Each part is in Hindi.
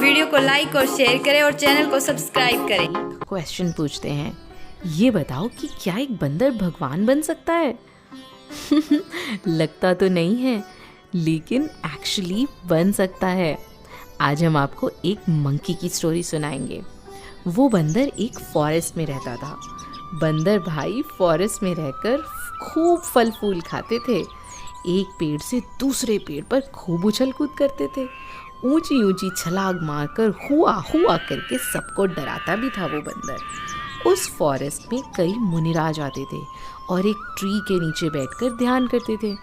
वीडियो को लाइक और शेयर करें और चैनल को सब्सक्राइब करें। क्वेश्चन पूछते हैं, ये बताओ कि क्या एक बंदर भगवान बन सकता है? लगता तो नहीं है, लेकिन एक्चुअली बन सकता है। आज हम आपको एक मंकी की स्टोरी सुनाएंगे। वो बंदर एक फॉरेस्ट में रहता था। बंदर भाई फॉरेस्ट में रहकर खूब फल फूल खाते थे। एक पेड़ से दूसरे पेड़ पर खूब उछल कूद करते थे। ऊंची ऊंची छलांग मारकर हुआ हुआ करके सबको डराता भी था वो बंदर। उस फॉरेस्ट में कई मुनिराज आते थे और एक ट्री के नीचे बैठकर ध्यान करते थे।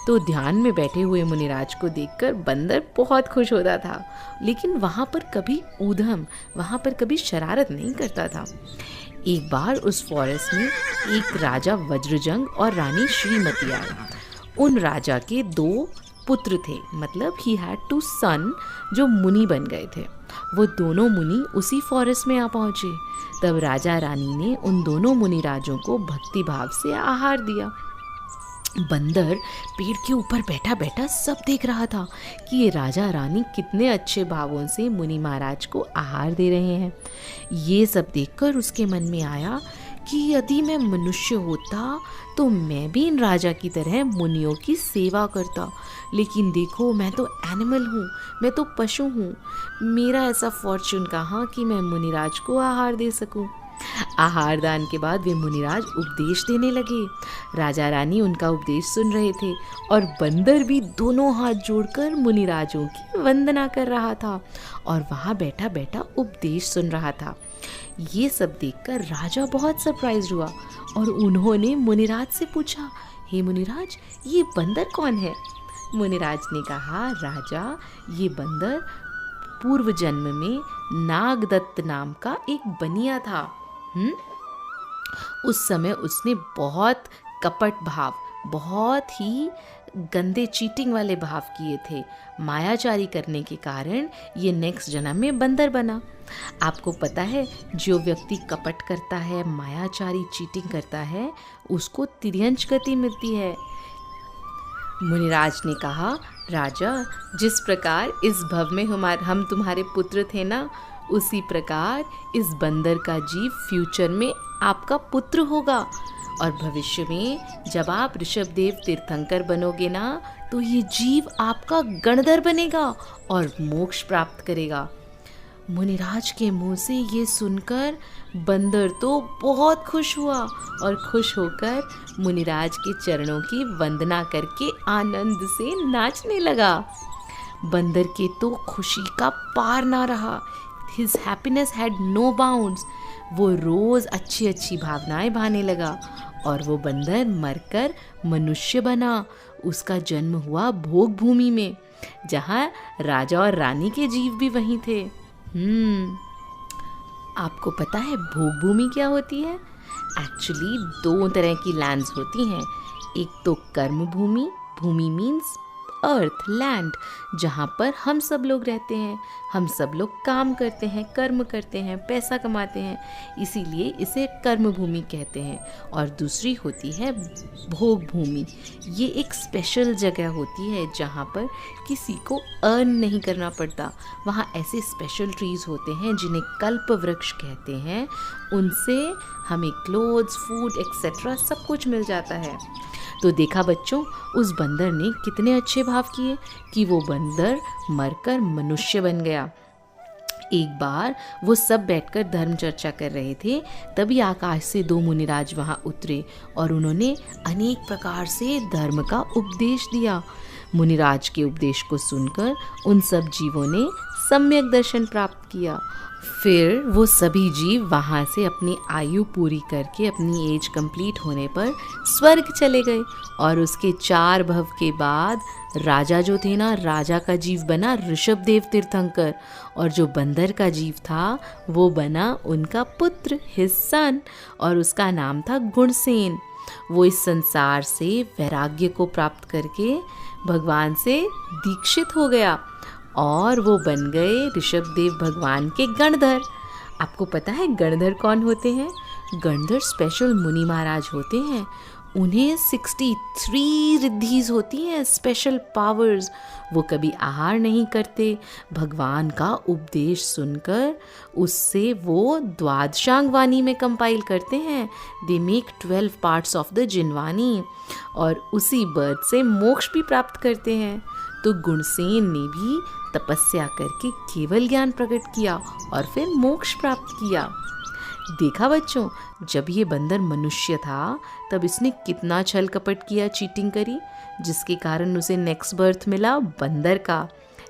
तो ध्यान में बैठे हुए मुनिराज को देखकर बंदर बहुत खुश होता था, लेकिन वहाँ पर कभी ऊधम, वहाँ पर कभी शरारत नहीं करता था। एक बार उस फॉरेस्ट में एक राजा वज्रजंग और रानी श्रीमती आए। उन राजा के 2 पुत्र थे, मतलब ही हैड 2 सन जो मुनि बन गए थे। वो दोनों मुनि उसी फॉरेस्ट में आ पहुँचे। तब राजा रानी ने उन दोनों मुनि राजों को भक्ति भाव से आहार दिया। बंदर पेड़ के ऊपर बैठा बैठा सब देख रहा था कि ये राजा रानी कितने अच्छे भावों से मुनि महाराज को आहार दे रहे हैं। ये सब देखकर उसके मन में आया कि यदि मैं मनुष्य होता तो मैं भी इन राजा की तरह मुनियों की सेवा करता। लेकिन देखो, मैं तो एनिमल हूँ, मैं तो पशु हूँ। मेरा ऐसा फॉर्च्यून कहाँ कि मैं मुनिराज को आहार दे सकूँ। आहार दान के बाद वे मुनिराज उपदेश देने लगे। राजा रानी उनका उपदेश सुन रहे थे और बंदर भी दोनों हाथ जोड़कर मुनिराजों की वंदना कर रहा था और वहाँ बैठा बैठा उपदेश सुन रहा था। ये सब देखकर राजा बहुत सरप्राइज हुआ और उन्होंने मुनिराज से पूछा, हे मुनिराज, ये बंदर कौन है? मुनिराज ने कहा, राजा, ये बंदर पूर्व जन्म में नागदत्त नाम का एक बनिया था। उस समय उसने बहुत कपट भाव, बहुत ही गंदे चीटिंग वाले भाव किए थे। मायाचारी करने के कारण ये नेक्स्ट जन्म में बंदर बना। आपको पता है, जो व्यक्ति कपट करता है, मायाचारी चीटिंग करता है, उसको तिर्यंच गति मिलती है। मुनिराज ने कहा, राजा, जिस प्रकार इस भव में हम तुम्हारे पुत्र थे ना, उसी प्रकार इस बंदर का जीव फ्यूचर में आपका पुत्र होगा और भविष्य में जब आप ऋषभदेव तीर्थंकर बनोगे ना, तो ये जीव आपका गणधर बनेगा और मोक्ष प्राप्त करेगा। मुनिराज के मुंह से ये सुनकर बंदर तो बहुत खुश हुआ और खुश होकर मुनिराज के चरणों की वंदना करके आनंद से नाचने लगा। बंदर के तो खुशी का पार ना रहा। His happiness had no bounds। वो रोज अच्छी अच्छी भावनाएं भाने लगा और वो बंदर मरकर मनुष्य बना। उसका जन्म हुआ भोग भूमि में, जहाँ राजा और रानी के जीव भी वहीं थे। आपको पता है भोग भूमि क्या होती है? एक्चुअली 2 तरह की लैंड्स होती हैं। एक तो कर्म भूमि, भूमि मीन्स अर्थ, लैंड, जहाँ पर हम सब लोग रहते हैं। हम सब लोग काम करते हैं, कर्म करते हैं, पैसा कमाते हैं, इसीलिए इसे कर्म भूमि कहते हैं। और दूसरी होती है भोग भूमि। ये एक स्पेशल जगह होती है जहाँ पर किसी को अर्न नहीं करना पड़ता। वहाँ ऐसे स्पेशल ट्रीज होते हैं जिन्हें कल्प वृक्ष कहते हैं। उनसे हमें क्लोथ्स, फूड एक्सेट्रा सब कुछ मिल जाता है। तो देखा बच्चों, उस बंदर ने कितने अच्छे भाव किए कि वो बंदर मरकर मनुष्य बन गया। एक बार वो सब बैठकर धर्म चर्चा कर रहे थे, तभी आकाश से 2 मुनिराज वहाँ उतरे और उन्होंने अनेक प्रकार से धर्म का उपदेश दिया। मुनिराज के उपदेश को सुनकर उन सब जीवों ने सम्यक दर्शन प्राप्त किया। फिर वो सभी जीव वहाँ से अपनी आयु पूरी करके अपनी एज कंप्लीट होने पर स्वर्ग चले गए और उसके 4 भव के बाद राजा जो थे ना, राजा का जीव बना ऋषभदेव तीर्थंकर और जो बंदर का जीव था वो बना उनका पुत्र, हिज सन, और उसका नाम था गुणसेन। वो इस संसार से वैराग्य को प्राप्त करके भगवान से दीक्षित हो गया और वो बन गए ऋषभदेव भगवान के गणधर। आपको पता है गणधर कौन होते हैं? गणधर स्पेशल मुनि महाराज होते हैं। उन्हें 63 रिद्धीज होती हैं, स्पेशल पावर्स। वो कभी आहार नहीं करते। भगवान का उपदेश सुनकर उससे वो द्वादशांग वाणी में कंपाइल करते हैं। They make 12 parts of the Jinvani और उसी बर्थ से मोक्ष भी प्राप्त करते हैं। तो गुणसेन ने भी तपस्या करके केवल ज्ञान प्रकट किया और फिर मोक्ष प्राप्त किया। देखा बच्चों, जब ये बंदर मनुष्य था तब इसने कितना छल कपट किया, चीटिंग करी, जिसके कारण उसे नेक्स्ट बर्थ मिला बंदर का।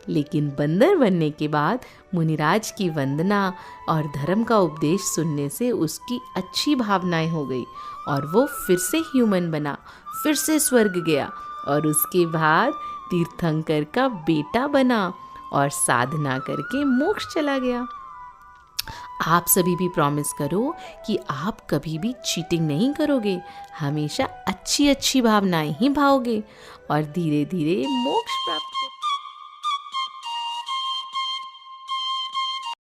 लेकिन बंदर बनने के बाद मुनिराज की वंदना और धर्म का उपदेश सुनने से उसकी अच्छी भावनाएं हो गई और वो फिर से ह्यूमन बना, फिर से स्वर्ग गया और उसके बाद तीर्थंकर का बेटा बना और साधना करके मोक्ष चला गया। आप सभी भी प्रॉमिस करो कि आप कभी भी चीटिंग नहीं करोगे, हमेशा अच्छी अच्छी भावनाएं ही भाओगे और धीरे धीरे मोक्ष प्राप्त